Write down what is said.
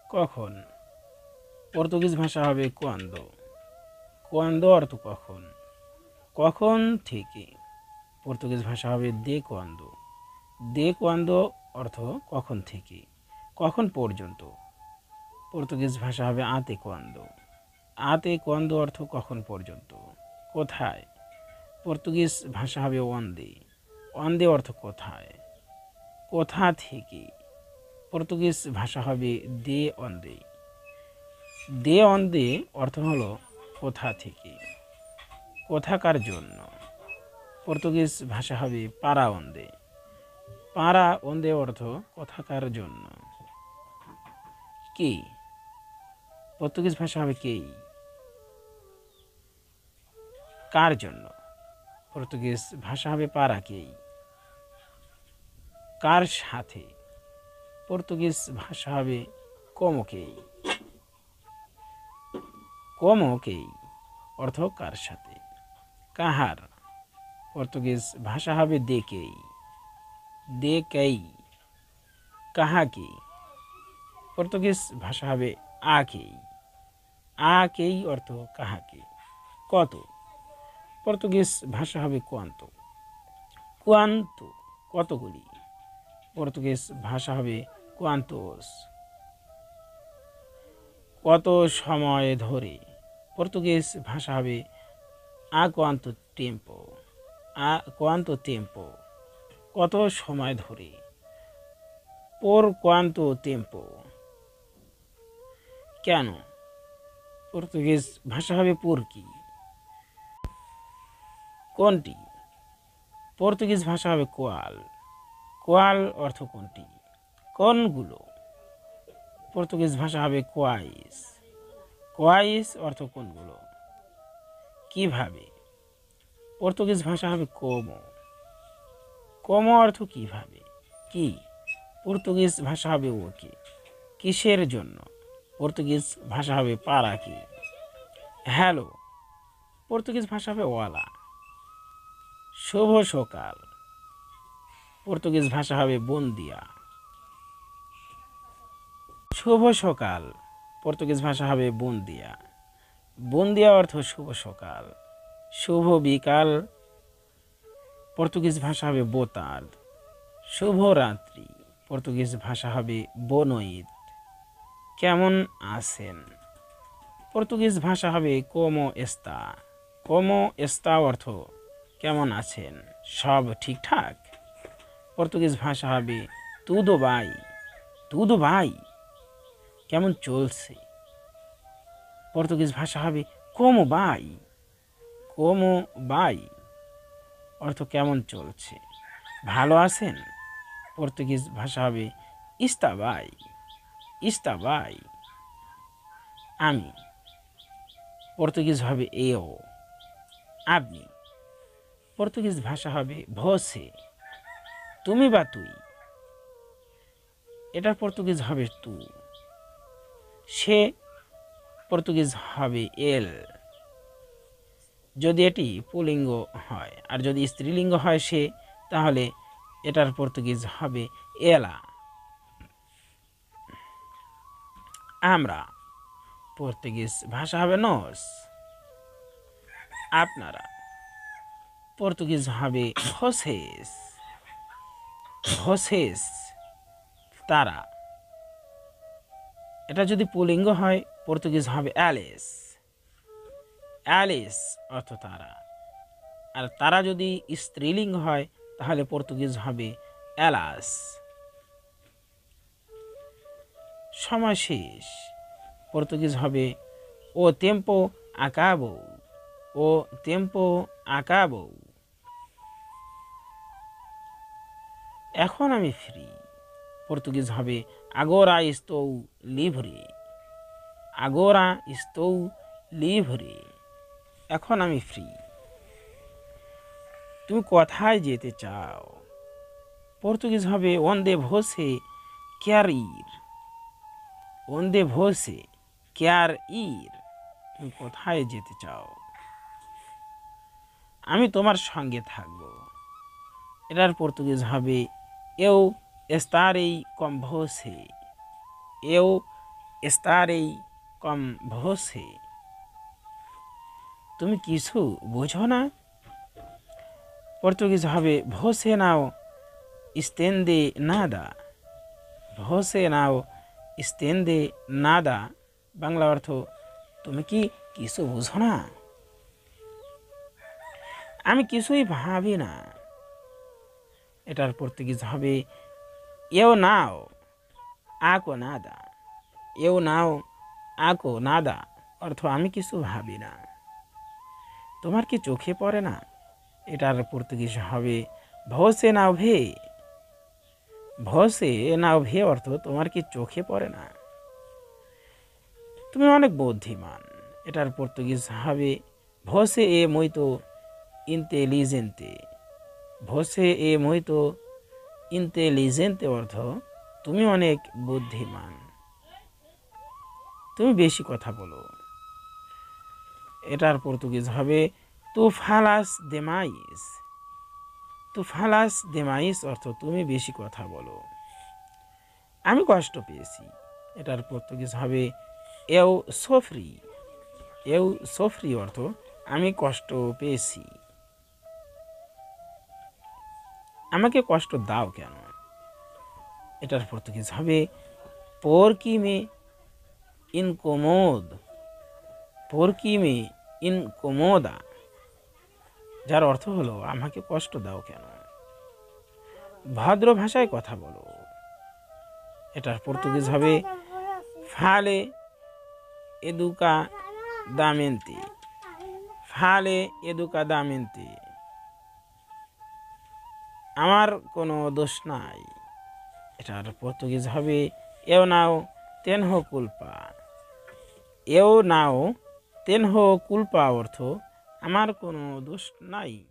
কখন পর্তুগিজ ভাষা হবে কোয়ান্দো। কোয়ান্দো অর্থ কখন। কখন থেকে পর্তুগিজ ভাষা হবে দে কোয়ান্দো। দে কোয়ান্দো অর্থ কখন থেকে। কখন পর্যন্ত পর্তুগিজ ভাষা হবে আতে কোয়ান্দো। আতে কোয়ান্দো অর্থ কখন পর্যন্ত। কোথায় পর্তুগিজ ভাষা হবে ওয়ান্দে। ওয়ান্দে অর্থ কোথায়। কোথা থেকে পর্তুগিজ ভাষা হবে দে অন্দে। দে অন্দে অর্থ হলো কোথা থেকে। কোথাকার জন্য পর্তুগিজ ভাষা হবে পারা অন্দে। পারা অন্দে অর্থ কোথাকার জন্য। কে পর্তুগিজ ভাষা হবে কেই। কার জন্য পর্তুগিজ ভাষা হবে পারা কেই। কার সাথে পর্তুগিজ ভাষা হবে como কেই। como কেই অর্থ কার সাথে। কাহার পর্তুগিজ ভাষা হবে দে কেই। দে কেই। কাহাকে পর্তুগিজ ভাষা হবে আ কেই। আ কেই অর্থ কাহাকে। কত পর্তুগিজ ভাষা হবে কোয়ান্তো। কোয়ান্তো কতগুলি পর্তুগিজ ভাষা হবে কোয়ান্তোস। কত সময় ধরে পর্তুগিজ ভাষা হবে আ কোয়ান্তো টেম্পো। আ কোয়ান্তো টেম্পো কত সময় ধরে। por cuánto tiempo কেন পর্তুগিজ ভাষা হবে por কি। কোনটি পর্তুগিজ ভাষা হবে কোয়াল। কোয়াল অর্থ কোনটি। কোনগুলো পর্তুগিজ ভাষা হবে কোয়াইস। কোয়াইস অর্থ কোনগুলো। কিভাবে পর্তুগিজ ভাষা হবে como। como অর্থ কিভাবে কি। পর্তুগিজ ভাষা হবে ওকে। কিসের জন্য পর্তুগিজ ভাষা হবে পারা কি। হ্যালো পর্তুগিজ ভাষা হবে ওয়ালা। শুভ সকাল পর্তুগিজ ভাষা হবে বন্দিয়া। শুভ সকাল পর্তুগিজ ভাষা হবে বন্দিয়া। বন্দিয়া অর্থ শুভ সকাল। শুভ বিকাল পর্তুগিজ ভাষা হবে বোতাদ। শুভ রাত্রি পর্তুগিজ ভাষা হবে বনইত। কেমন আছেন পর্তুগিজ ভাষা হবে como está। como está অর্থ কেমন আছেন সব ঠিকঠাক। পর্তুগিজ ভাষা হবে tudo bem। tudo bem কেমন চলছে পর্তুগিজ ভাষা হবে como vai। como vai অর্থ কেমন চলছে। ভালো আছেন পর্তুগিজ ভাষা হবে está bem। está bem আমি পর্তুগিজ হবে eu। আপনি পর্তুগিজ ভাষা হবে você। তুমি বা তুই এটার পর্তুগিজ হবে তু। সে পর্তুগিজ হবে এল যদি এটি পুলিঙ্গ হয়, আর যদি স্ত্রীলিঙ্গ হয় সে, তাহলে এটার পর্তুগিজ হবে এলা। আমরা পর্তুগিজ ভাষা হবে নস। আপনারা পর্তুগিজ হবে vocês। vocês তারা এটা যদি পুলিঙ্গ হয় পর্তুগিজ হবে eles। eles অর্থ তারা। আর তারা যদি স্ত্রীলিঙ্গ হয় তাহলে পর্তুগিজ হবে elas। সময় শেষ পর্তুগিজ হবে o tempo acabou। o tempo acabou এখন আমি ফ্রি পর্তুগিজ হবে agora estou livre। agora estou livre এখন আমি ফ্রি। তুমি কোথায় যেতে চাও পর্তুগিজ হবে onde você quer ir। onde você quer ir তুমি কোথায় যেতে চাও। আমি তোমার সঙ্গে থাকব এটার পর্তুগিজ হবে eu estarei com você। eu estarei com você. তুমি কিছু বোঝো না? পর্তুগিজ হবে você não entende nada. você não entende nada. Bangla অর্থ তুমি কি কিছু বোঝো না? আমি কিছুই ভাবি না। এটার পর্তুগিজ হবে eu não hago nada. eu não hago nada অর্থ আমি কিছু ভাবি না। তোমার কি চোখে পড়ে না? এটার পর্তুগিজ হবে você não vê. você não vê অর্থ তোমার কি চোখে পড়ে না? তুমি অনেক বুদ্ধিমান। এটার পর্তুগিজ হবে você é muito inteligente. você é muito inteligente অর্থ তুমি অনেক বুদ্ধিমান। তুমি বেশি কথা বলো। এটার পর্তুগিজ হবে tu falas demais. tu falas demais অর্থ তুমি বেশি কথা বলো। আমি কষ্ট পেয়েছি। এটার পর্তুগিজ হবে eu sofri. eu sofri অর্থ আমি কষ্ট পেয়েছি। আমাকে কষ্ট দাও কেন? এটার পর্তুগিজ হবে por que me incomoda. por que me incomoda যার অর্থ হলো আমাকে কষ্ট দাও কেন? ভদ্র ভাষায় কথা বলো। এটার পর্তুগিজ হবে fale educadamente. fale educadamente আমার কোনো দোষ নাই। এটার পর্তুগিজ হবে eu não tenho culpa. eu não tenho culpa অর্থ আমার কোনো দোষ নাই।